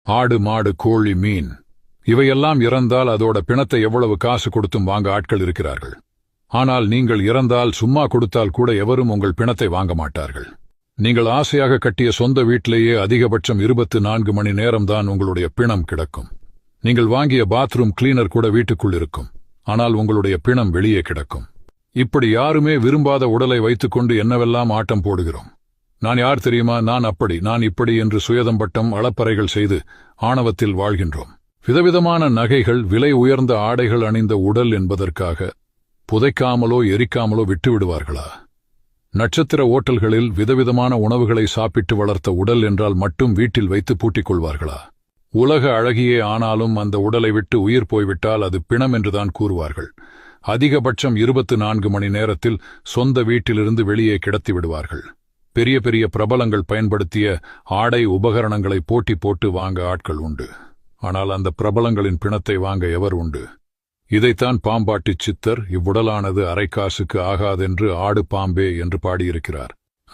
ஆடு, மாடு, கோழி, மீன் இவையெல்லாம் இறந்தால் அதோட பிணத்தை எவ்வளவு காசு கொடுத்தும் வாங்க ஆட்கள் இருக்கிறார்கள். ஆனால் நீங்கள் இறந்தால் சும்மா கொடுத்தால் கூட எவரும் உங்கள் பிணத்தை வாங்க மாட்டார்கள். நீங்கள் ஆசையாக கட்டிய சொந்த வீட்டிலேயே அதிகபட்சம் 24 மணி நேரம்தான் உங்களுடைய பிணம் கிடக்கும். நீங்கள் வாங்கிய பாத்ரூம் கிளீனர் கூட வீட்டுக்குள் இருக்கும். ஆனால் உங்களுடைய பிணம் வெளியே கிடக்கும். இப்படி யாருமே விரும்பாத உடலை வைத்துக்கொண்டு என்னவெல்லாம் ஆட்டம் போடுகிறோம். நான் யார் தெரியுமா, நான் அப்படி, நான் இப்படி என்று சுயதம்பட்டம் அளப்பறைகள் செய்து ஆணவத்தில் வாழ்கின்றோம். விதவிதமான நகைகள், விலை உயர்ந்த ஆடைகள் அணிந்த உடல் என்பதற்காக புதைக்காமலோ எரிக்காமலோ விட்டுவிடுவார்களா? நட்சத்திர ஓட்டல்களில் விதவிதமான உணவுகளை சாப்பிட்டு வளர்த்த உடல் என்றால் மட்டும் வீட்டில் வைத்து பூட்டிக் கொள்வார்களா? உலக அழகியே ஆனாலும் அந்த உடலை விட்டு உயிர் போய்விட்டால் அது பிணம் என்றுதான் கூறுவார்கள். அதிகபட்சம் 24 மணி நேரத்தில் சொந்த வீட்டிலிருந்து வெளியே கிடத்தி விடுவார்கள். பெரிய பெரிய பிரபலங்கள் பயன்படுத்திய ஆடை உபகரணங்களை போட்டி போட்டு வாங்க ஆட்கள் உண்டு. ஆனால் அந்த பிரபலங்களின் பிணத்தை வாங்க எவர் உண்டு? இதைத்தான் பாம்பாட்டிச் சித்தர் இவ்வுடலானது அரைக்காசுக்கு ஆகாதென்று ஆடு பாம்பே என்று பாடியிருக்கிறார்.